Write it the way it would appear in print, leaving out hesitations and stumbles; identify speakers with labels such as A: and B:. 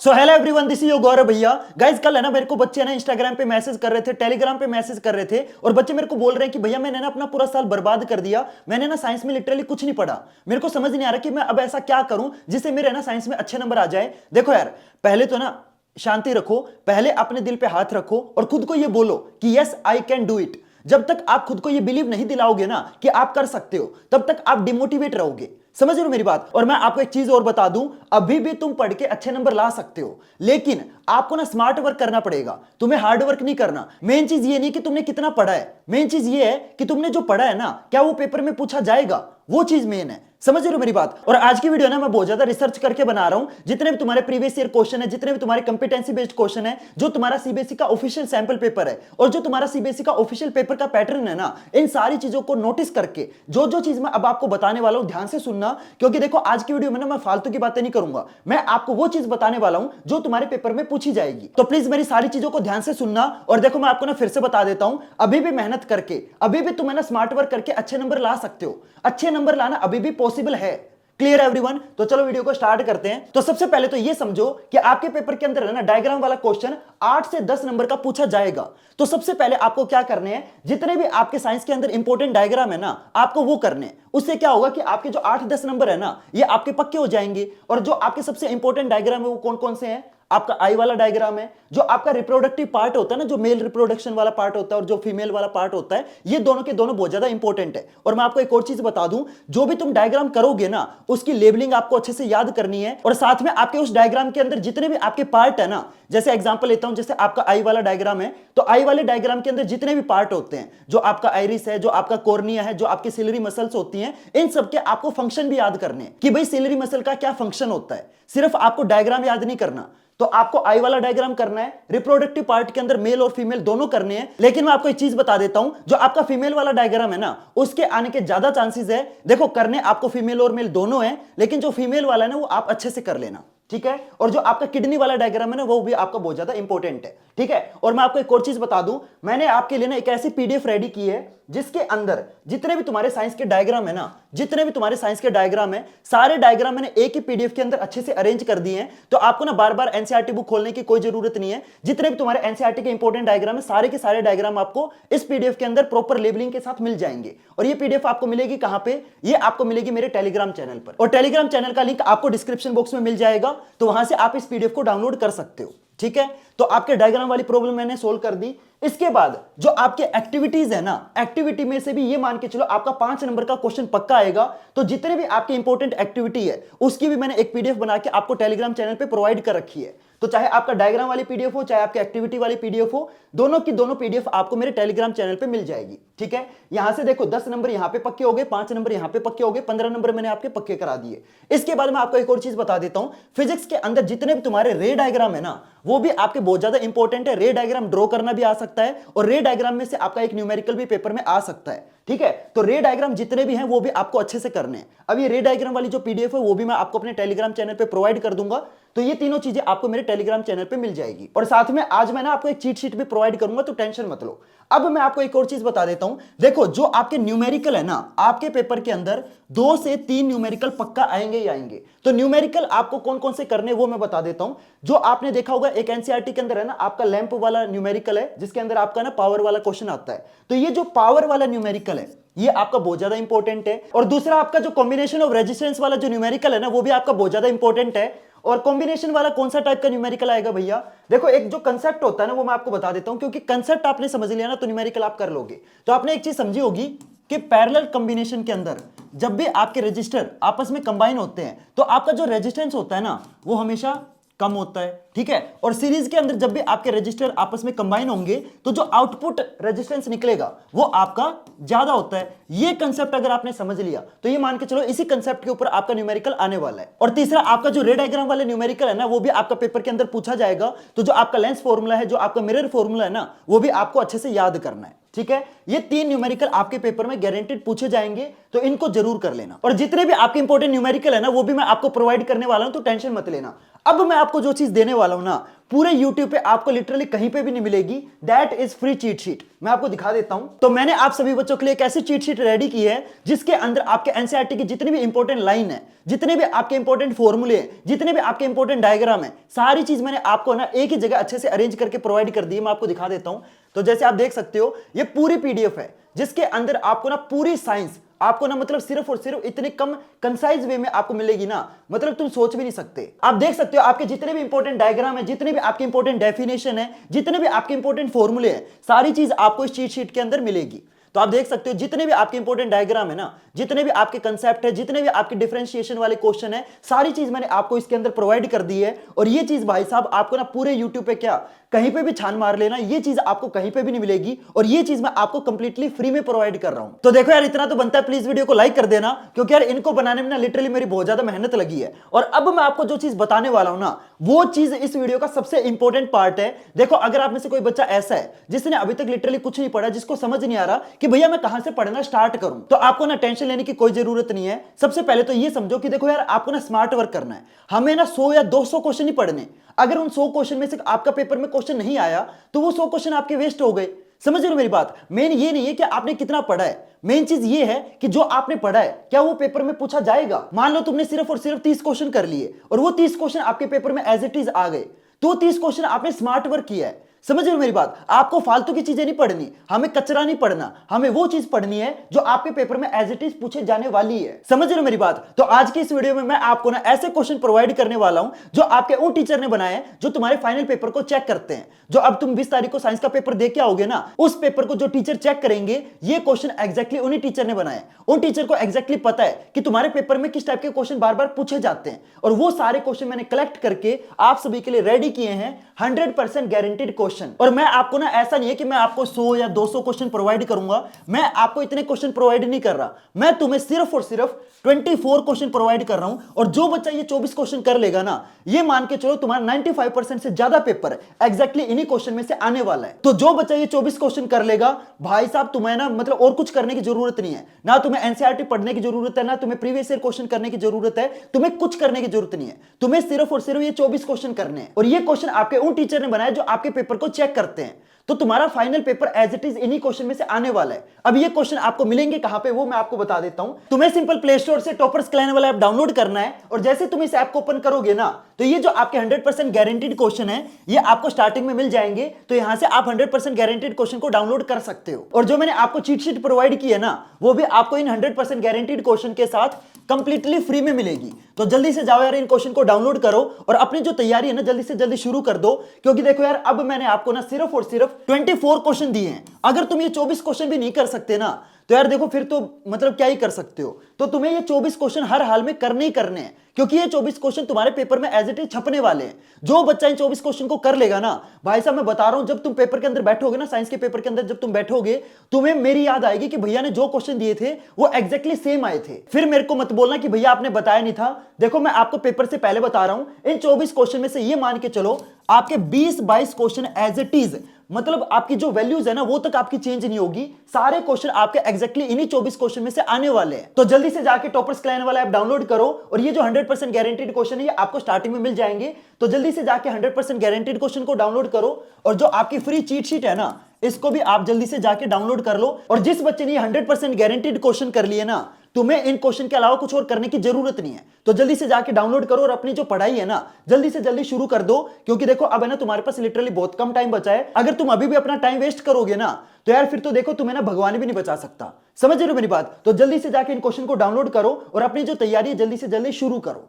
A: So hello everyone, this is your Gaurav bhaiya. Guys, कल है ना मेरे को बच्चे ना इंस्टाग्राम पे मैसेज कर रहे थे, टेलीग्राम पे मैसेज कर रहे थे और बच्चे मेरे को बोल रहे हैं कि भैया मैंने ना अपना पूरा साल बर्बाद कर दिया। मैंने ना साइंस में लिटरली कुछ नहीं पढ़ा। मेरे को समझ नहीं आ रहा कि मैं अब ऐसा क्या करूं जिससे मेरे ना साइंस में अच्छे नंबर आ जाए। देखो यार, पहले तो ना शांति रखो, पहले अपने दिल पे हाथ रखो और खुद को ये बोलो कि yes I can do it. जब तक आप खुद को ये बिलीव नहीं दिलाओगे ना कि आप कर सकते हो, तब तक आप डिमोटिवेट रहोगे। समझ रहे हो मेरी बात? और मैं आपको एक चीज और बता दूं, अभी भी तुम पढ़ के अच्छे नंबर ला सकते हो, लेकिन आपको ना स्मार्ट वर्क करना पड़ेगा। तुम्हें हार्ड वर्क नहीं करना। मेन चीज ये नहीं कि तुमने कितना पढ़ा है, मेन चीज ये है कि तुमने जो पढ़ा है ना, क्या वो पेपर में पूछा जाएगा, वो चीज मेन है। समझ रहे हो मेरी बात? और आज की वीडियो ना मैं बहुत ज्यादा रिसर्च करके बना रहा हूं। जितने भी तुम्हारे प्रीवियस ईयर क्वेश्चन है, जितने भी तुम्हारे कंपिटेंसी बेस्ड क्वेश्चन है, जो तुम्हारा सीबीएसई का ऑफिशियल सैंपल पेपर है और जो तुम्हारा सीबीएसई का ऑफिशियल पेपर का पैटर्न है ना, इन सारी चीजों को नोटिस करके जो जो चीज मैं अब आपको बताने वाला हूं, ध्यान से सुनना। क्योंकि देखो, आज की वीडियो में ना मैं फालतू की बातें नहीं करूंगा, मैं आपको वो चीज बताने वाला हूं जो तुम्हारे पेपर में पूछी जाएगी। तो प्लीज मेरी सारी चीजों को ध्यान से सुनना। और देखो, मैं आपको ना फिर से बता देता हूं, अभी भी मेहनत करके, अभी भी तुम्हें ना स्मार्ट वर्क करके अच्छे नंबर ला सकते हो। अच्छे नंबर लाना अभी भी पॉसिबल है। Clear everyone? तो चलो वीडियो को स्टार्ट करते हैं। तो सबसे पहले तो ये समझो कि आपके पेपर के अंदर है ना, डायग्राम वाला क्वेश्चन 8 से 10 नंबर का पूछा जाएगा। तो सबसे पहले आपको क्या करने हैं, जितने भी आपके साइंस के अंदर इंपॉर्टेंट डायग्राम है ना, आपको वो करने हैं। उससे क्या होगा कि आपके जो 8-10 नंबर है ना, ये आपके पक्के हो जाएंगे। और जो आपके सबसे इंपॉर्टेंट डायग्राम है वो कौन कौन से हैं? आपका आई वाला डायग्राम है, जो आपका रिप्रोडक्टिव पार्ट होता है ना, जो मेल रिप्रोडक्शन वाला पार्ट होता है और जो फीमेल वाला पार्ट होता है, ये दोनों के दोनों बहुत ज्यादा इंपॉर्टेंट है। और मैं आपको एक और चीज बता दूं, जो भी तुम डायग्राम करोगे ना, उसकी लेबलिंग आपको अच्छे से याद करनी है। और साथ में आपके उस डायग्राम के अंदर जितने भी आपके पार्ट है ना, जैसे एग्जांपल लेता हूं, जैसे आपका आई वाला डायग्राम है, तो आई वाले डायग्राम के अंदर जितने भी पार्ट होते हैं, जो आपका आइरिस है, जो आपका कॉर्निया है, जो आपकी सिलरी मसल्स होती हैं, इन सब के आपको फंक्शन भी याद करने हैं कि भाई सिलरी मसल का क्या फंक्शन होता है। सिर्फ आपको डायग्राम याद नहीं करना। तो आपको आई वाला डायग्राम करना है, रिप्रोडक्टिव पार्ट के अंदर मेल और फीमेल दोनों करने हैं। लेकिन मैं आपको एक चीज बता देता हूं, जो आपका फीमेल वाला डायग्राम है ना, उसके आने के ज्यादा चांसेस है। देखो, करने आपको फीमेल और मेल दोनों है, लेकिन जो फीमेल वाला है ना, वो आप अच्छे से कर लेना, ठीक है? और जो आपका किडनी वाला डायग्राम है ना, वो भी आपका बहुत ज्यादा इंपॉर्टेंट है, ठीक है? और मैं आपको एक और चीज बता दूं, मैंने आपके लिए ना एक ऐसी पीडीएफ रेडी की है जिसके अंदर जितने भी तुम्हारे साइंस के डायग्राम है ना, जितने भी तुम्हारे साइंस के डायग्राम है, सारे डायग्राम मैंने एक ही पीडीएफ के अंदर अच्छे से अरेंज कर दिए हैं। तो आपको ना बार बार एनसीईआरटी बुक खोलने की कोई जरूरत नहीं है। जितने भी तुम्हारे एनसीईआरटी के इंपॉर्टेंट डायग्राम है, सारे के सारे डायग्राम आपको इस पीडीएफ के अंदर प्रॉपर लेबलिंग के साथ मिल जाएंगे। और ये पीडीएफ आपको मिलेगी कहां पे? ये आपको मिलेगी मेरे टेलीग्राम चैनल पर। और टेलीग्राम चैनल का लिंक आपको डिस्क्रिप्शन बॉक्स में मिल जाएगा, तो वहां से आप इस पीडीएफ को डाउनलोड कर सकते हो, ठीक है? तो आपके डायग्राम वाली प्रॉब्लम मैंने सोल्व कर दी। इसके बाद जो आपके एक्टिविटीज है ना, एक्टिविटी में से भी ये मान के चलो आपका 5 नंबर का क्वेश्चन पक्का आएगा। तो जितने भी आपकी इंपॉर्टेंट एक्टिविटी है, उसकी भी मैंने एक पीडीएफ बना के आपको टेलीग्राम चैनल पे प्रोवाइड कर रखी है। तो चाहे आपका डायग्राम वाली पीडीएफ हो, चाहे आपकी एक्टिविटी वाली पीडीएफ हो, दोनों की दोनों पीडीएफ आपको मेरे टेलीग्राम चैनल पे मिल जाएगी, ठीक है? यहां से देखो, 10 नंबर यहां पे पक्के हो गए, 5 नंबर यहां पे पक्के हो गए, 15 नंबर मैंने आपके पक्के करा दिए। इसके बाद मैं आपको एक और चीज बता देता हूं, फिजिक्स के अंदर जितने भी तुम्हारे रे डायग्राम है ना, वो भी आपके बहुत ज्यादा इंपॉर्टेंट है। रे डायग्राम ड्रॉ करना भी आ सकता है और रे डायग्राम में से आपका एक न्यूमेरिकल भी पेपर में आ सकता है, ठीक है? तो रे डायग्राम जितने भी हैं वो भी आपको अच्छे से करने हैं। अब ये रे डायग्राम वाली जो पीडीएफ है, वो भी मैं आपको अपने टेलीग्राम चैनल पे प्रोवाइड कर दूंगा। तो ये तीनों चीजें आपको मेरे टेलीग्राम चैनल पे मिल जाएगी। और साथ में आज मैं ना आपको एक चीट शीट भी प्रोवाइड करूंगा, तो टेंशन मत लो। अब मैं आपको एक और चीज बता देता हूं, देखो, जो आपके न्यूमेरिकल है ना, आपके पेपर के अंदर 2 से 3 न्यूमेरिकल पक्का आएंगे ही आएंगे। तो न्यूमेरिकल आपको कौन कौन से करने वो मैं बता देता हूं। जो आपने देखा होगा, एक एनसीईआरटी के अंदर है ना, आपका लैंप वाला न्यूमेरिकल है, जिसके अंदर आपका ना पावर वाला क्वेश्चन आता है। तो ये जो पावर वाला न्यूमेरिकल है, ये आपका बहुत ज्यादा इंपॉर्टेंट है। और दूसरा, आपका जो कॉम्बिनेशन ऑफ रेजिस्टेंस वाला जो न्यूमेरिकल है ना, वो भी आपका बहुत ज्यादा इंपॉर्टेंट है। और कॉम्बिनेशन वाला कौन सा टाइप का न्यूमेरिकल आएगा भैया? देखो, एक जो कंसेप्ट होता है ना, वो मैं आपको बता देता हूं, क्योंकि कंसेप्ट आपने समझ लिया ना, तो न्यूमेरिकल आप कर लोगे। तो आपने एक चीज समझी होगी कि पैरेलल कॉम्बिनेशन के अंदर जब भी आपके रजिस्टर आपस में कंबाइन होते हैं, तो आपका जो रेजिस्टेंस होता है ना, वो हमेशा कम होता है, ठीक है? और सीरीज के अंदर जब भी आपके रजिस्टर आपस में कंबाइन होंगे, तो जो आउटपुट रेजिस्टेंस निकलेगा वो आपका ज्यादा होता है। ये कंसेप्ट अगर आपने समझ लिया, तो ये मान के चलो इसी कंसेप्ट के ऊपर आपका न्यूमेरिकल आने वाला है। और तीसरा, आपका जो रे डायग्राम वाले न्यूमेरिकल है ना, वो भी आपका पेपर के अंदर पूछा जाएगा। तो जो आपका लेंस फॉर्मूला है, जो आपका मिरर फॉर्मूला है ना, वो भी आपको अच्छे से याद करना है, ठीक है? ये 3 न्यूमेरिकल आपके पेपर में गारंटीड पूछे जाएंगे, तो इनको जरूर कर लेना। और जितने भी आपके इंपॉर्टेंट न्यूमेरिकल है ना, वो भी मैं आपको प्रोवाइड करने वाला हूं, तो टेंशन मत लेना। अब मैं आपको जो चीज देने वाला हूं ना, पूरे YouTube पे आपको लिटरली कहीं पे भी नहीं मिलेगी। That is free cheat sheet. मैं आपको दिखा देता हूं। तो मैंने आप सभी बच्चों के लिए एक ऐसी चीट शीट रेडी की है जिसके अंदर आपके एनसीईआरटी की जितनी भी इंपॉर्टेंट लाइन है, जितने भी आपके इंपॉर्टेंट फॉर्मूले हैं, जितने भी आपके इंपॉर्टेंट डायग्राम है, सारी चीज मैंने आपको ना एक ही जगह अच्छे से अरेंज करके प्रोवाइड कर दी है। मैं आपको दिखा देता हूं। तो जैसे आप देख सकते हो, ये पूरी पीडीएफ है जिसके अंदर आपको ना पूरी साइंस आपको ना मतलब सिर्फ और सिर्फ इतने कम कंसाइज वे में आपको मिलेगी ना, मतलब तुम सोच भी नहीं सकते। आप देख सकते हो आपके जितने भी इंपॉर्टेंट डायग्राम है, जितने भी आपके इंपॉर्टेंट डेफिनेशन है, जितने भी आपके इंपॉर्टेंट फॉर्मूले हैं, सारी चीज आपको इस चीट शीट के अंदर मिलेगी। तो आप देख सकते हो जितने भी आपके इंपॉर्टेंट डायग्राम है ना, जितने भी आपके कंसेप्ट है, जितने भी आपके डिफरेंशिएशन वाले क्वेश्चन है, सारी चीज मैंने आपको इसके अंदर प्रोवाइड कर दी है। और ये चीज भाई साहब आपको ना पूरे यूट्यूब पे क्या कहीं पे भी छान मार लेना, ये चीज आपको कहीं पे भी नहीं मिलेगी। और ये चीज मैं आपको कंप्लीटली फ्री में प्रोवाइड कर रहा हूं। तो देखो यार, इतना तो बनता है, प्लीज वीडियो को लाइक कर देना, क्योंकि यार इनको बनाने में ना लिटरली मेरी बहुत ज्यादा मेहनत लगी है। और अब मैं आपको जो चीज बताने वाला हूं ना, वो चीज इस वीडियो का सबसे इंपॉर्टेंट पार्ट है। देखो, अगर आप में से कोई बच्चा ऐसा है जिसने अभी तक लिटरली कुछ नहीं पढ़ा, जिसको समझ नहीं आ रहा कि भैया मैं कहां से पढ़ना स्टार्ट करूं, तो आपको ना टेंशन लेने की कोई जरूरत नहीं है। सबसे पहले तो ये समझो कि देखो यार, आपको ना स्मार्ट वर्क करना है। हमें ना 100 या 200 क्वेश्चन नहीं पढ़ने। अगर उन 100 क्वेश्चन में से आपका पेपर में क्वेश्चन नहीं आया तो वो 100 क्वेश्चन आपके वेस्ट हो गए। समझ रहे हो मेरी बात? मेन ये नहीं है कि आपने कितना पढ़ा है, मेन चीज ये है कि जो आपने पढ़ा है क्या वो पेपर में पूछा जाएगा। मान लो तुमने सिर्फ और सिर्फ 30 क्वेश्चन कर लिए और वो 30 क्वेश्चन आपके पेपर में एज इट इज आ गए, तो 30 क्वेश्चन आपने स्मार्ट वर्क किया है। समझ रहे हो मेरी बात? आपको फालतू की चीजें नहीं पढ़नी, हमें कचरा नहीं पढ़ना, हमें वो चीज पढ़नी है जो आपके पेपर में एज इट इज पूछे जाने वाली है। समझ रहे हो मेरी बात? तो आज की इस वीडियो में मैं आपको ना ऐसे क्वेश्चन प्रोवाइड करने वाला हूं जो आपके उन टीचर ने बनाए हैं जो तुम्हारे फाइनल पेपर को चेक करते हैं। जो अब तुम 20 तारीख को साइंस का पेपर दे के आओगे ना, उस पेपर को जो टीचर चेक करेंगे, ये क्वेश्चन एग्जैक्टली उन्हीं टीचर ने बनाए। उन टीचर को एग्जैक्टली पता है कि तुम्हारे पेपर में किस टाइप के क्वेश्चन बार बार पूछे जाते हैं, और वो सारे क्वेश्चन मैंने कलेक्ट करके आप सभी के लिए रेडी किए हैं। 100% गारंटीड क्वेश्चन। और मैं आपको ना ऐसा नहीं है कि मैं आपको 100 या 200 क्वेश्चन प्रोवाइड करूंगा, मैं आपको इतने क्वेश्चन प्रोवाइड नहीं कर रहा, मैं तुम्हें सिर्फ और सिर्फ 24 क्वेश्चन प्रोवाइड कर रहा हूं। और जो बच्चा ये 24 क्वेश्चन कर लेगा ना, ये मान के चलो तुम्हारा 95% से ज्यादा पेपर एग्जैक्टली इन्हीं क्वेश्चन में से आने वाला है। तो जो बच्चा ये 24 क्वेश्चन कर लेगा, भाई साहब तुम्हें ना मतलब और कुछ करने की जरूरत नहीं है। ना तुम्हें एनसीईआरटी पढ़ने की जरूरत है, ना तुम्हें प्रीवियस ईयर क्वेश्चन करने की जरूरत है, तुम्हें कुछ करने की जरूरत नहीं है। तुम्हें सिर्फ और सिर्फ ये 24 क्वेश्चन करने हैं। और ये क्वेश्चन आपके उन टीचर ने बनाया जो आपके पेपर को चेक करते हैं। तो तुम्हारा final paper as it is इन्हीं क्वेश्चन में से आने वाला है। अब ये क्वेश्चन आपको मिलेंगे कहां पे, वो मैं आपको बता देता हूं। तुम्हें सिंपल प्ले स्टोर से टॉपर्स क्लैन वाला ऐप डाउनलोड करना है, और जैसे तुम इस ऐप को ओपन करोगे ना, तो ये जो आपके 100% गारंटीड क्वेश्चन है, ये आपको स्टार्टिंग में मिल जाएंगे। तो यहां से आप 100% गारंटीड क्वेश्चन को डाउनलोड कर सकते हो। और जो मैंने आपको चीट शीट प्रोवाइड की है ना, वो भी आपको इन 100% गारंटीड क्वेश्चन के साथ कंप्लीटली फ्री में मिलेगी। तो जल्दी से जाओ यार, इन क्वेश्चन को डाउनलोड करो और अपनी जो तैयारी है ना जल्दी से जल्दी शुरू कर दो। क्योंकि देखो यार, अब मैंने आपको ना सिर्फ और सिर्फ 24 क्वेश्चन दिए हैं। अगर तुम ये 24 क्वेश्चन भी नहीं कर सकते ना, तो यार देखो फिर तो मतलब क्या ही कर सकते हो। तो तुम्हें ये 24 क्वेश्चन हर हाल में करने ही करने हैं, क्योंकि ये 24 क्वेश्चन तुम्हारे पेपर में एज इट इज छपने वाले हैं। जो बच्चा इन 24 क्वेश्चन को कर लेगा ना, भाई साहब मैं बता रहा हूं, जब तुम पेपर के अंदर बैठोगे ना, साइंस के पेपर के अंदर जब तुम बैठोगे, तुम्हें मेरी याद आएगी कि भैया ने जो क्वेश्चन दिए थे वो एग्जैक्टली सेम आए थे। फिर मेरे को मत बोलना कि भैया आपने बताया नहीं था। देखो मैं आपको पेपर से पहले बता रहा हूं, इन 24 क्वेश्चन में से ये मान के चलो आपके 20-22 क्वेश्चन एज इट इज, मतलब आपकी जो वैल्यूज है ना वो तक आपकी चेंज नहीं होगी। सारे क्वेश्चन आपके एग्जैक्टली इन्हीं 24 क्वेश्चन में से आने वाले हैं। तो जल्दी से जाके टॉपर्स क्लैन वाला ऐप डाउनलोड करो, और ये जो 100% गारंटीड क्वेश्चन है ये आपको स्टार्टिंग में मिल जाएंगे। तो जल्दी से जाके 100% गारंटीड क्वेश्चन को डाउनलोड करो, और जो आपकी फ्री चीट शीट है ना, इसको भी आप जल्दी से जाके डाउनलोड कर लो। और जिस बच्चे ने 100% गारंटीड क्वेश्चन कर लिए ना, तुम्हें इन क्वेश्चन के अलावा कुछ और करने की जरूरत नहीं है। तो जल्दी से जाके डाउनलोड करो और अपनी जो पढ़ाई है ना जल्दी से जल्दी शुरू कर दो। क्योंकि देखो अब है ना तुम्हारे पास लिटरली बहुत कम टाइम बचा है। अगर तुम अभी भी अपना टाइम वेस्ट करोगे ना, तो यार फिर तो देखो तुम्हें ना भगवान भी नहीं बचा सकता। समझ रहे हो मेरी बात? तो जल्दी से जाके इन क्वेश्चन को डाउनलोड करो और अपनी जो तैयारी है जल्दी से जल्दी शुरू करो।